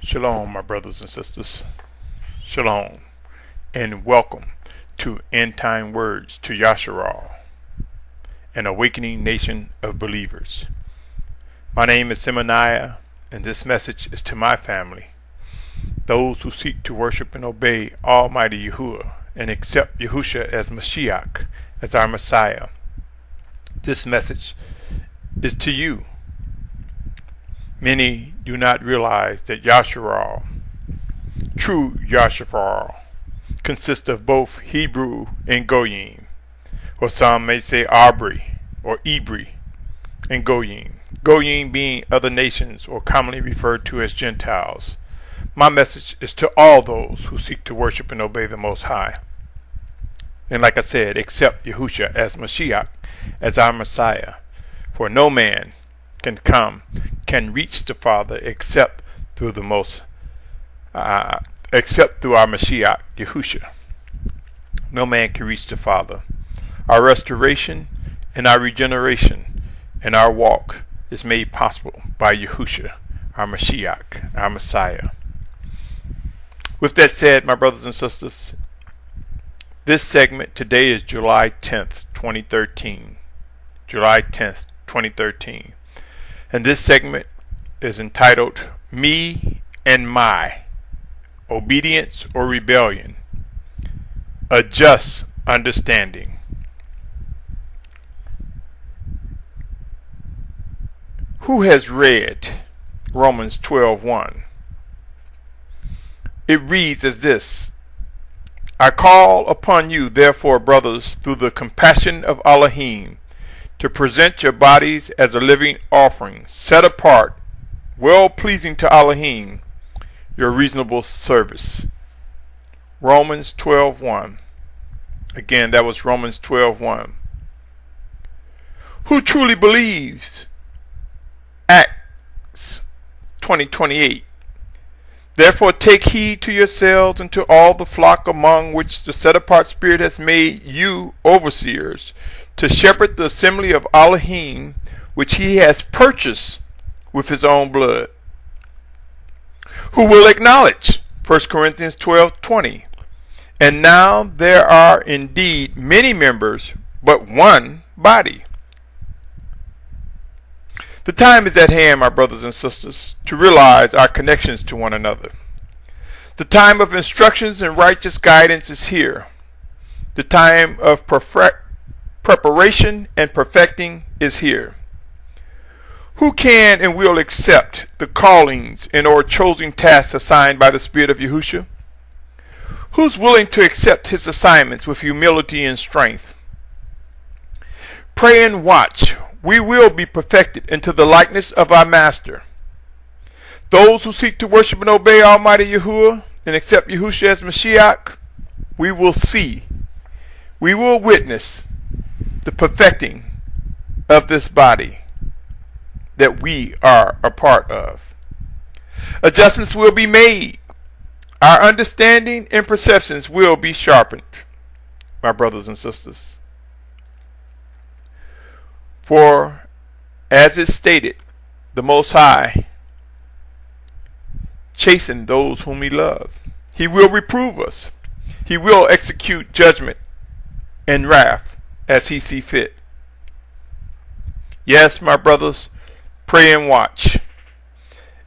Shalom, my brothers and sisters. Shalom, and welcome to End Time Words to Yashar'al, an awakening nation of believers. My name is Symmanayah, and this message is to my family, those who seek to worship and obey Almighty Yahuah and accept Yahusha as Mashyach, as our Messiah. This message is to you. Many do not realize that Yashar'al, true Yashar'al, consists of both Hebrew and Goyim, or some may say Abri or Ibri and Goyim. Goyim being other nations or commonly referred to as Gentiles. My message is to all those who seek to worship and obey the Most High. And like I said, accept Yahusha as Mashyach, as our Messiah. For no man can reach the Father except through our Mashyach, Yahusha. No man can reach the Father. Our restoration and our regeneration and our walk is made possible by Yahusha, our Mashyach, our Messiah. With that said, my brothers and sisters, this segment today is July 10th, 2013. July 10th, 2013. And this segment is entitled Me and My, Obedience or Rebellion, A Just Understanding. Who has read Romans 12:1? It reads as this: I call upon you, therefore, brothers, through the compassion of Alahym, to present your bodies as a living offering, set apart, well-pleasing to Alahym, your reasonable service. Romans 12:1. Again, that was Romans 12:1. Who truly believes? Acts 20:28. Therefore take heed to yourselves and to all the flock among which the set-apart Spirit has made you overseers, to shepherd the assembly of Alahym, which he has purchased with his own blood. Who will acknowledge? 1 Corinthians 12:20. And now there are indeed many members, but one body. The time is at hand, my brothers and sisters, to realize our connections to one another. The time of instructions and righteous guidance is here. The time of preparation and perfecting is here. Who can and will accept the callings and or chosen tasks assigned by the Spirit of Yahusha? Who's willing to accept his assignments with humility and strength? Pray and watch. We will be perfected into the likeness of our Master. Those who seek to worship and obey Almighty Yahuah and accept Yahusha as Mashyach, we will see, we will witness the perfecting of this body that we are a part of. Adjustments will be made. Our understanding and perceptions will be sharpened, my brothers and sisters. For, as it stated, the Most High chasten those whom he loves. He will reprove us. He will execute judgment and wrath as he see fit. Yes, my brothers, pray and watch.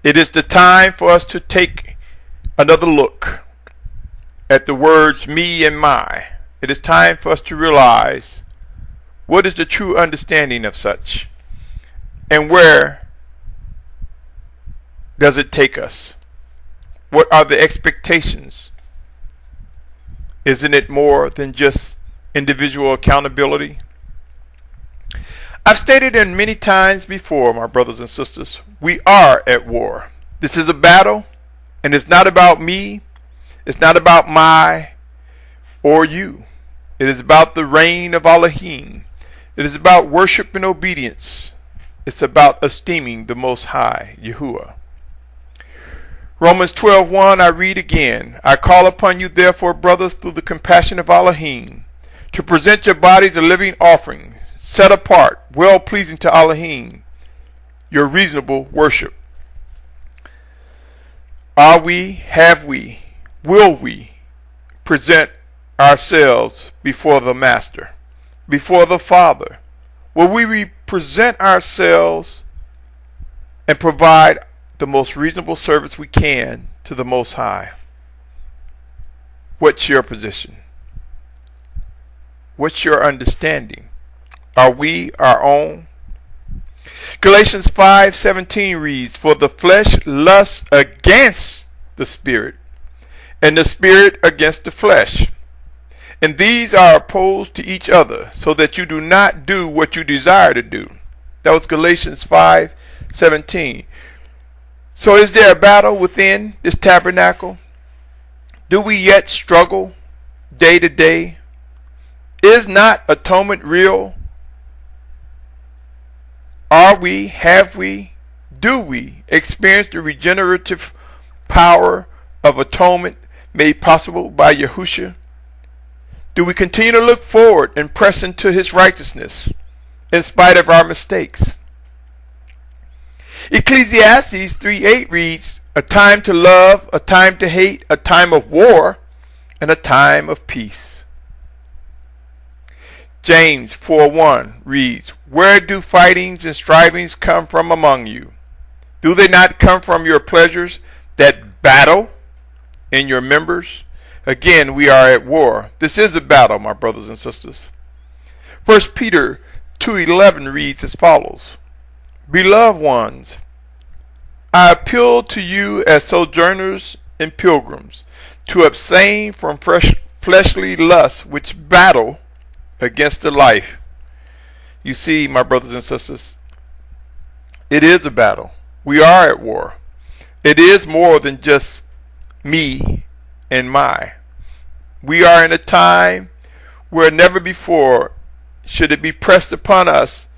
It is the time for us to take another look at the words me and my. It is time for us to realize what is the true understanding of such, and where does it take us? What are the expectations? Isn't it more than just individual accountability? I've stated it many times before, my brothers and sisters, we are at war. This is a battle, and it's not about me, it's not about my or you. It is about the reign of Alahym. It is about worship and obedience. It's about esteeming the Most High, Yahuah. Romans 12:1, I read again. I call upon you, therefore, brothers, through the compassion of Alahym, to present your bodies a living offering, set apart, well-pleasing to Alahym, your reasonable worship. Are we, have we, will we present ourselves before the Master, before the Father? Will we present ourselves and provide the most reasonable service we can to the Most High? What's your position? What's your understanding? Are we our own? Galatians 5:17 reads, "For the flesh lusts against the Spirit, and the Spirit against the flesh. And these are opposed to each other, so that you do not do what you desire to do." That was Galatians 5:17. So is there a battle within this tabernacle? Do we yet struggle day to day? Is not atonement real? Are we, have we, do we experience the regenerative power of atonement made possible by Yahusha? Do we continue to look forward and press into his righteousness in spite of our mistakes? Ecclesiastes 3:8 reads, "A time to love, a time to hate, a time of war, and a time of peace." James 4:1 reads, "Where do fightings and strivings come from among you? Do they not come from your pleasures that battle in your members?" Again, we are at war. This is a battle, my brothers and sisters. 1 Peter 2:11 reads as follows, "Beloved ones, I appeal to you as sojourners and pilgrims to abstain from fleshly lusts which battle against the life." You see, my brothers and sisters, it is a battle. We are at war. It is more than just me and my. We are in a time where never before should it be pressed upon us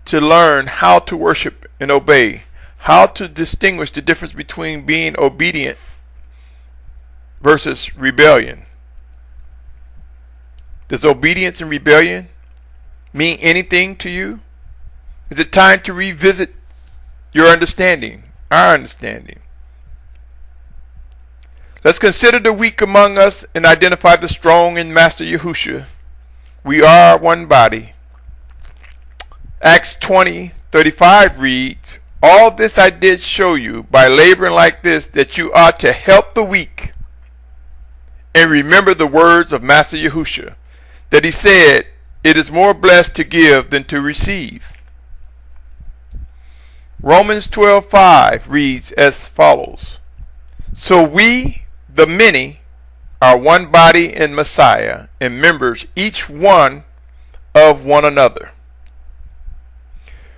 to learn how to worship and obey, how to distinguish the difference between being obedient versus rebellion. Does obedience and rebellion mean anything to you? Is it time to revisit your understanding, our understanding? Let's consider the weak among us and identify the strong in Master Yahushua. We are one body. Acts 20:35 reads, "All this I did show you by laboring like this, that you ought to help the weak. And remember the words of Master Yahushua, that he said, it is more blessed to give than to receive." Romans 12:5 reads as follows, "So we, the many, are one body in MessiYah, and members each one of one another."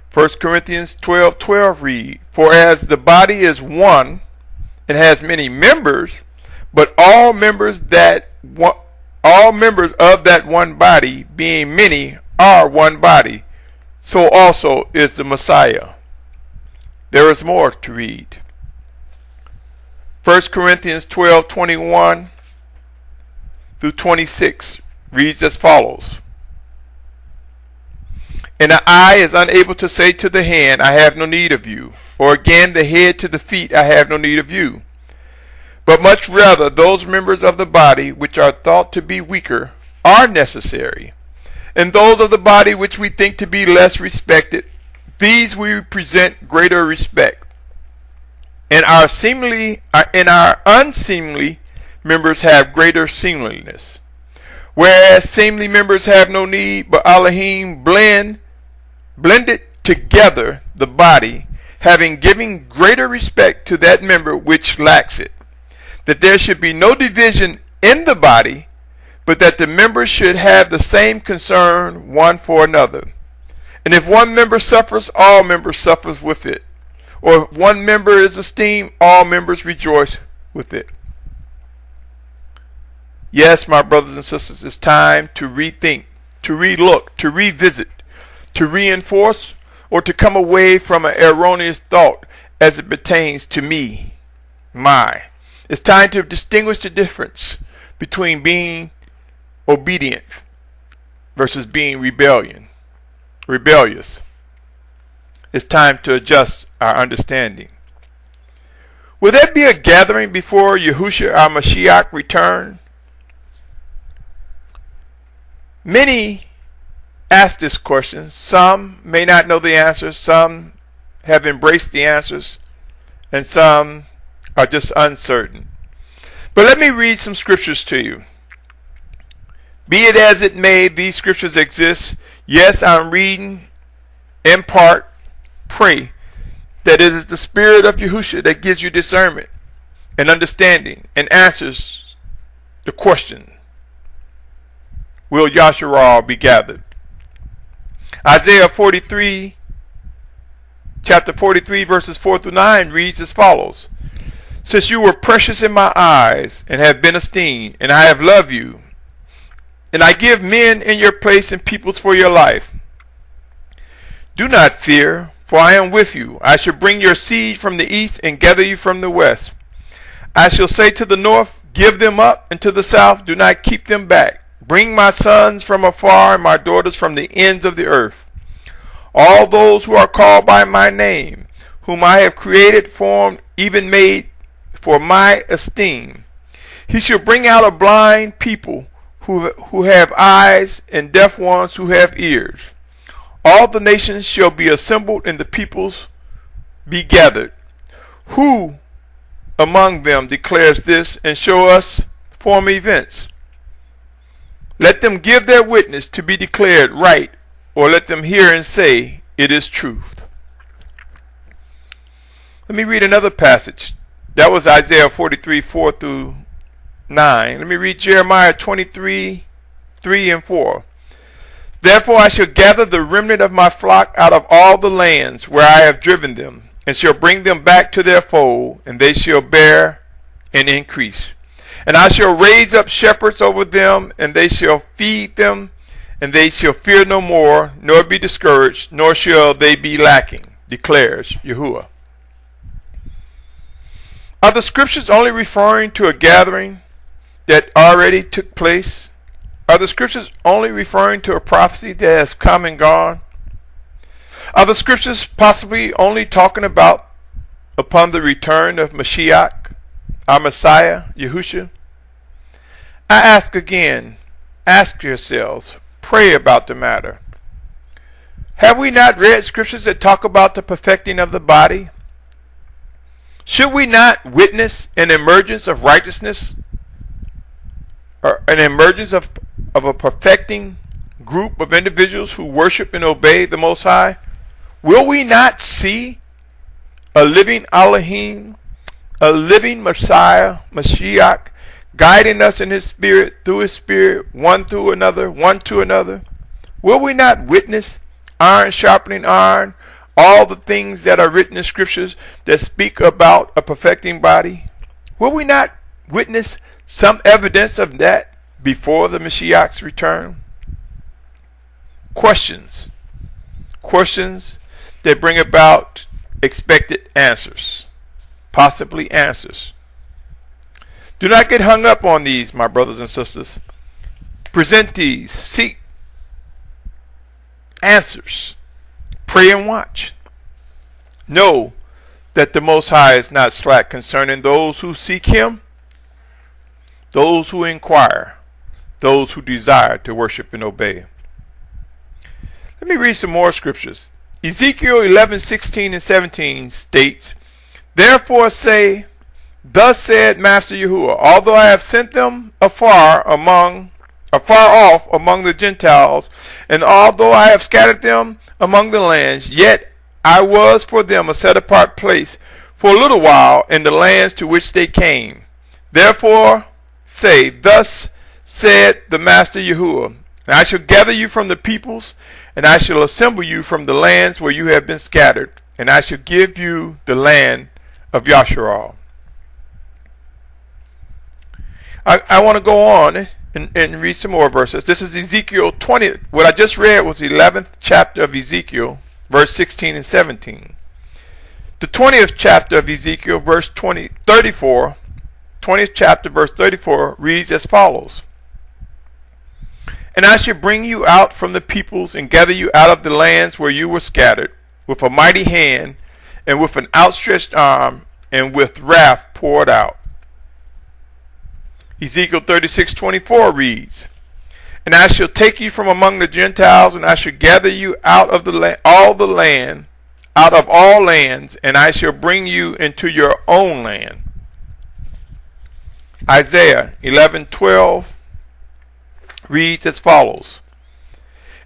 1 Corinthians 12:12 reads, "For as the body is one and has many members, but all members of that one body, being many, are one body, so also is the MessiYah." There is more to read. 1 Corinthians 12:21 through 26 reads as follows, "And the eye is unable to say to the hand, I have no need of you, or again the head to the feet, I have no need of you. But much rather those members of the body which are thought to be weaker are necessary, and those of the body which we think to be less respected, these we present greater respect. And our unseemly members have greater seemliness. Whereas seemly members have no need, but Alahym blended together the body, having given greater respect to that member which lacks it, that there should be no division in the body, but that the members should have the same concern one for another. And if one member suffers, all members suffer with it. Or if one member is esteemed, all members rejoice with it." Yes, my brothers and sisters, it's time to rethink, to relook, to revisit, to reinforce, or to come away from an erroneous thought as it pertains to me, my. It's time to distinguish the difference between being obedient versus being rebellious. It's time to adjust our understanding. Will there be a gathering before Yahushua our Mashyach return? Many ask this question. Some may not know the answers. Some have embraced the answers. And some are just uncertain. But let me read some scriptures to you. Be it as it may, these scriptures exist. Yes, I'm reading in part. Pray that it is the Spirit of Yahusha that gives you discernment and understanding and answers the question, will Yashar'al be gathered? Isaiah 43, chapter 43, verses 4 through 9 reads as follows. Since you were precious in my eyes and have been esteemed, and I have loved you, and I give men in your place and peoples for your life. Do not fear, for I am with you. I shall bring your seed from the east and gather you from the west. I shall say to the north, give them up, and to the south, do not keep them back. Bring my sons from afar and my daughters from the ends of the earth. All those who are called by my name, whom I have created, formed, even made for my esteem. He shall bring out a blind people who have eyes, and deaf ones who have ears. All the nations shall be assembled, and the peoples be gathered. Who among them declares this and show us former events? Let them give their witness to be declared right, or let them hear and say, it is truth. Let me read another passage. That was Isaiah 43, 4 through 9. Let me read Jeremiah 23, 3 and 4. Therefore I shall gather the remnant of my flock out of all the lands where I have driven them, and shall bring them back to their fold, and they shall bear and increase. And I shall raise up shepherds over them, and they shall feed them, and they shall fear no more, nor be discouraged, nor shall they be lacking, declares Yahuah. Are the scriptures only referring to a gathering that already took place? Are the scriptures only referring to a prophecy that has come and gone? Are the scriptures possibly only talking about upon the return of Mashyach, our Messiah, Yahusha? I ask again, ask yourselves, pray about the matter. Have we not read scriptures that talk about the perfecting of the body? Should we not witness an emergence of righteousness, or an emergence of a perfecting group of individuals who worship and obey the Most High? Will we not see a living Alahym, a living Messiah, Mashyach, guiding us in His Spirit, through His Spirit, one to another? Will we not witness iron sharpening iron, all the things that are written in scriptures that speak about a perfecting body? Will we not witness some evidence of that before the Mashiach's return? Questions that bring about expected answers, possibly answers. Do not get hung up on these, my brothers and sisters. Present these, seek answers, pray and watch. Know that the Most High is not slack concerning those who seek Him, those who inquire, those who desire to worship and obey. Let me read some more scriptures. Ezekiel 11, 16 and 17 states, Therefore say, Thus said Master Yahuah, although I have sent them afar off among the Gentiles, and although I have scattered them among the lands, yet I was for them a set apart place for a little while in the lands to which they came. Therefore say, Thus said the Master Yahuah, I shall gather you from the peoples, and I shall assemble you from the lands where you have been scattered, and I shall give you the land of Yashar'al. I want to go on and read some more verses. This is Ezekiel 20. What I just read was the 11th chapter of Ezekiel, verse 16 and 17. The 20th chapter of Ezekiel, verse 34, 20th chapter, verse 34, reads as follows. And I shall bring you out from the peoples and gather you out of the lands where you were scattered, with a mighty hand and with an outstretched arm, and with wrath poured out. Ezekiel 36:24 reads, And I shall take you from among the Gentiles, and I shall gather you out of out of all lands, and I shall bring you into your own land. Isaiah 11:12 reads as follows,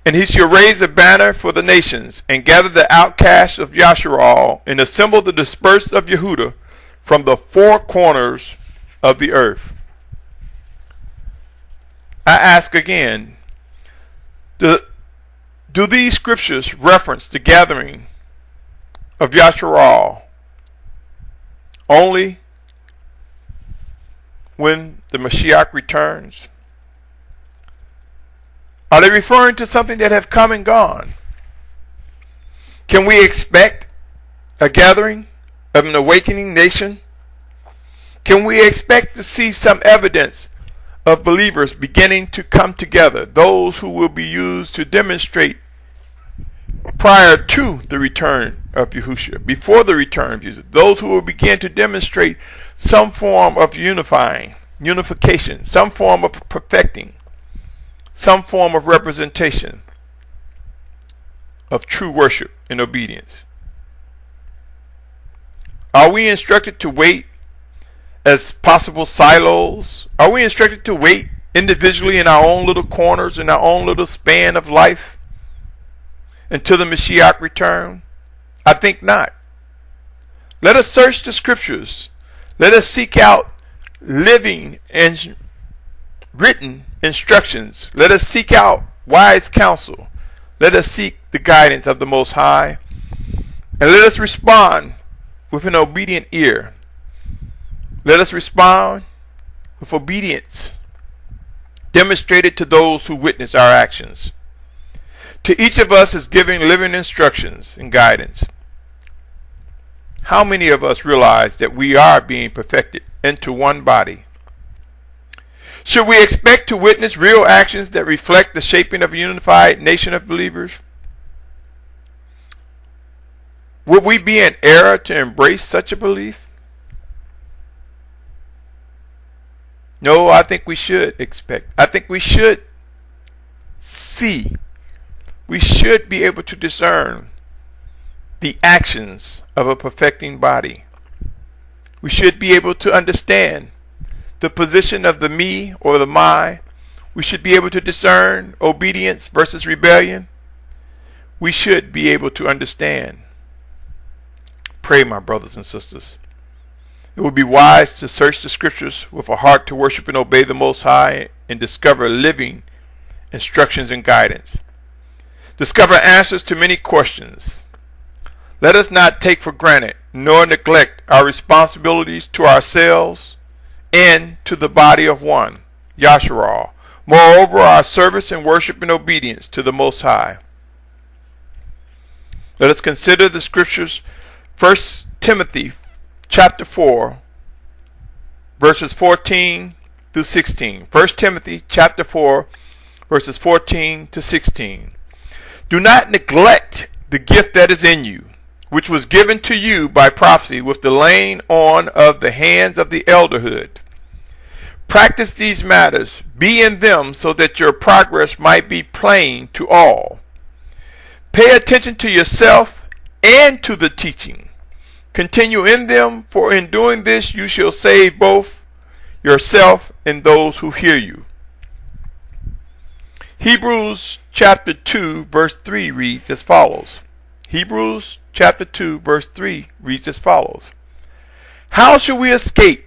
And he shall raise a banner for the nations, and gather the outcasts of Yashar'al, and assemble the dispersed of Yehudah from the four corners of the earth. I ask again, do these scriptures reference the gathering of Yashar'al only when the Mashyach returns? Are they referring to something that have come and gone? Can we expect a gathering of an awakening nation? Can we expect to see some evidence of believers beginning to come together, those who will be used to demonstrate prior to the return of Yahusha, before the return of Jesus, those who will begin to demonstrate some form of unification, some form of perfecting, some form of representation of true worship and obedience? Are we instructed to wait as possible silos? Are we instructed to wait individually in our own little corners, in our own little span of life until the Mashyach return? I think not. Let us search the scriptures. Let us seek out living and written instructions. Let us seek out wise counsel. Let us seek the guidance of the Most High. And let us respond with an obedient ear. Let us respond with obedience demonstrated to those who witness our actions. To each of us is giving living instructions and guidance. How many of us realize that we are being perfected into one body? Should we expect to witness real actions that reflect the shaping of a unified nation of believers? Would we be in error to embrace such a belief? No, I think we should expect. I think we should see. We should be able to discern the actions of a perfecting body. We should be able to understand the position of the me or the my. We should be able to discern obedience versus rebellion. We should be able to understand. Pray, my brothers and sisters. It would be wise to search the scriptures with a heart to worship and obey the Most High and discover living instructions and guidance. Discover answers to many questions. Let us not take for granted nor neglect our responsibilities to ourselves and to the body of one, Yashar'al. Moreover, our service and worship and obedience to the Most High. Let us consider the scriptures. 1 Timothy chapter 4, verses 14 through 16. 1 Timothy chapter 4, verses 14 to 16. Do not neglect the gift that is in you, which was given to you by prophecy with the laying on of the hands of the elderhood. Practice these matters, be in them, so that your progress might be plain to all. Pay attention to yourself and to the teaching. Continue in them, for in doing this you shall save both yourself and those who hear you. Hebrews chapter 2 verse 3 reads as follows. Hebrews chapter 2 verse 3 reads as follows. How shall we escape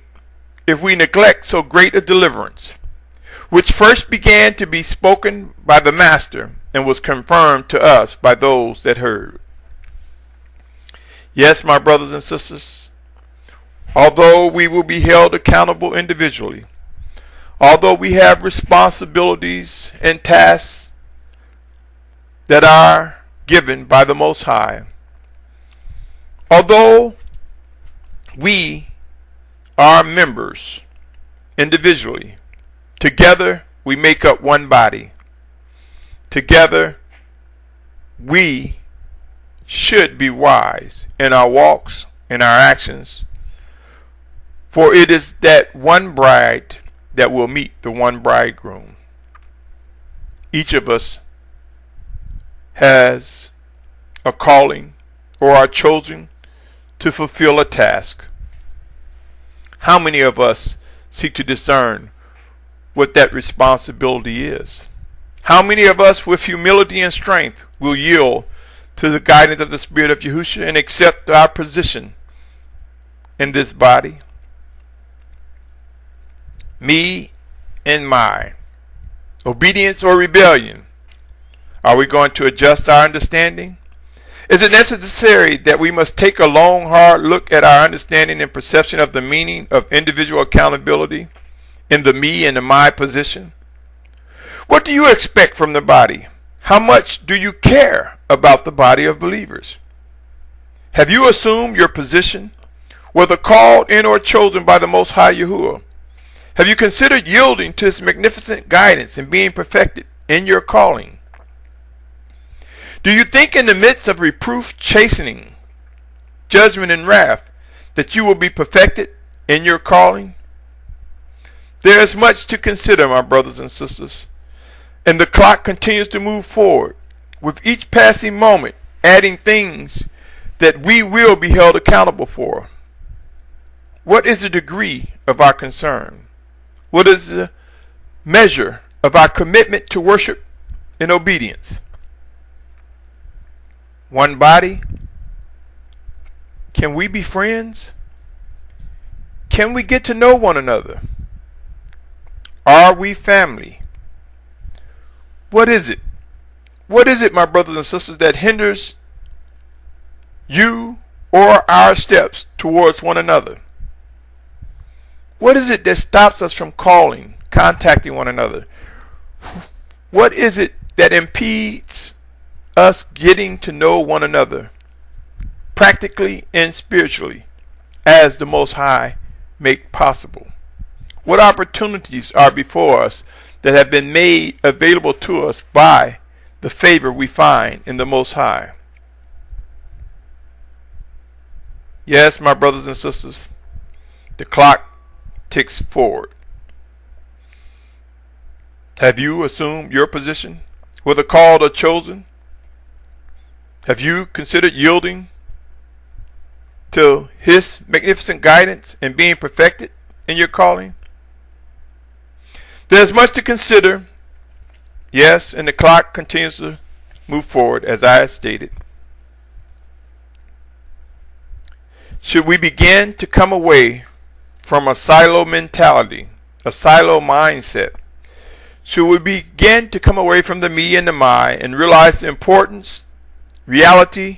if we neglect so great a deliverance, which first began to be spoken by the Master and was confirmed to us by those that heard? Yes, my brothers and sisters, although we will be held accountable individually, although we have responsibilities and tasks that are given by the Most High, although we are members individually, together we make up one body. Together we should be wise in our walks, in our actions, For it is that one bride that will meet the one bridegroom. Each of us has a calling or are chosen to fulfill a task. How many of us seek to discern what that responsibility is? How many of us with humility and strength will yield to the guidance of the Spirit of Yahusha and accept our position in this body? Me and my. Obedience or rebellion? Are we going to adjust our understanding? Is it necessary that we must take a long, hard look at our understanding and perception of the meaning of individual accountability in the me and the my position? What do you expect from the body? How much do you care about the body of believers? Have you assumed your position, whether called in or chosen by the Most High Yahuah? Have you considered yielding to His magnificent guidance and being perfected in your calling? Do you think in the midst of reproof, chastening, judgment, and wrath that you will be perfected in your calling? There is much to consider, my brothers and sisters, and the clock continues to move forward, with each passing moment adding things that we will be held accountable for. What is the degree of our concern? What is the measure of our commitment to worship and obedience? One body? Can we be friends? Can we get to know one another? Are we family? What is it? What is it, my brothers and sisters, that hinders you or our steps towards one another? What is it that stops us from calling, contacting one another? What is it that impedes us getting to know one another, practically and spiritually, as the Most High make possible? What opportunities are before us that have been made available to us by the favor we find in the Most High? Yes, my brothers and sisters, the clock ticks forward. Have you assumed your position, whether called or chosen? Have you considered yielding to His magnificent guidance and being perfected in your calling? There's much to consider. Yes, and the clock continues to move forward, as I have stated. Should we begin to come away from a silo mentality, a silo mindset? Should we begin to come away from the me and the my and realize the importance, reality,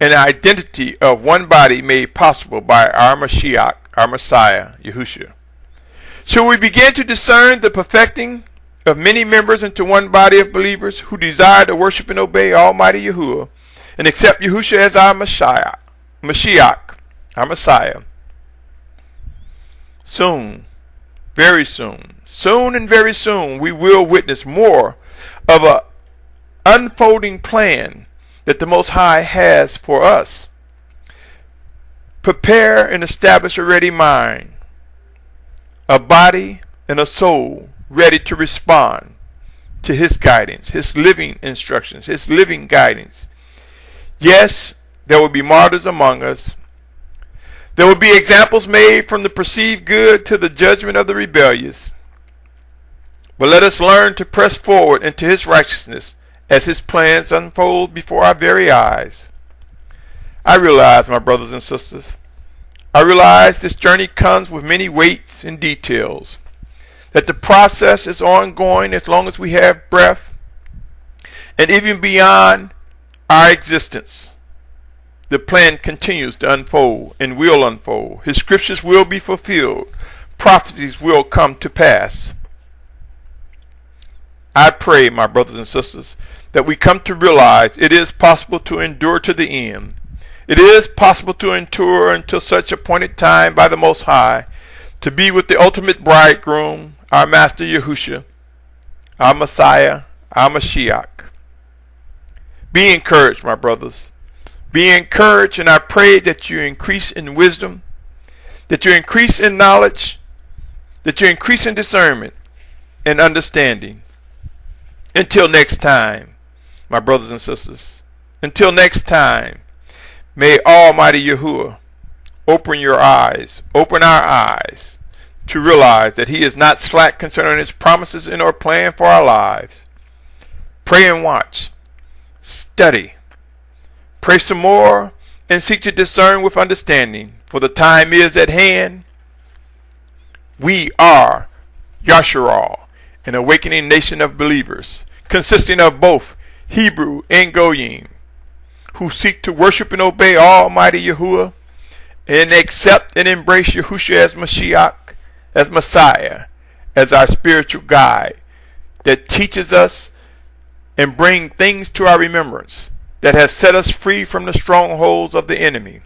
and identity of one body made possible by our Mashyach, our Messiah, Yahushua? Should we begin to discern the perfecting of many members into one body of believers who desire to worship and obey Almighty Yahuah and accept Yahushua as our Mashyach, our Messiah? Soon, very soon, and very soon, we will witness more of an unfolding plan that the Most High has for us. Prepare and establish a ready mind, a body and a soul ready to respond to His guidance, His living instructions, His living guidance. Yes, there will be martyrs among us. There will be examples made from the perceived good to the judgment of the rebellious. But let us learn to press forward into His righteousness as His plans unfold before our very eyes. I realize, my brothers and sisters, I realize this journey comes with many weights and details, that the process is ongoing as long as we have breath, and even beyond our existence. The plan continues to unfold and will unfold. His scriptures will be fulfilled. Prophecies will come to pass. I pray, my brothers and sisters, that we come to realize it is possible to endure to the end. It is possible to endure until such appointed time by the Most High to be with the ultimate bridegroom, our Master Yahushua, our Messiah, our Mashyach. Be encouraged, my brothers. Be encouraged, and I pray that you increase in wisdom, that you increase in knowledge, that you increase in discernment and understanding. Until next time, my brothers and sisters, until next time, may Almighty Yahuah open your eyes, open our eyes, to realize that He is not slack concerning His promises in or plan for our lives. Pray and watch. Study. Pray some more and seek to discern with understanding, for the time is at hand. We are Yashar'al, an awakening nation of believers, consisting of both Hebrew and Goyim, who seek to worship and obey Almighty Yahuah and accept and embrace Yahusha as Mashyach, as Messiah, as our spiritual guide that teaches us and bring things to our remembrance that has set us free from the strongholds of the enemy.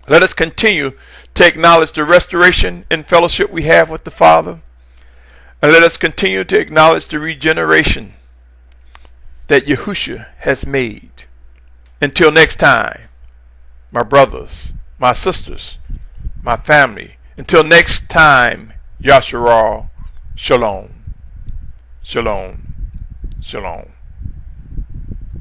Let us continue to acknowledge the restoration and fellowship we have with the Father, and let us continue to acknowledge the regeneration that Yahusha has made. Until next time, my brothers, my sisters, my family, until next time, Yashar'al, shalom, shalom, shalom.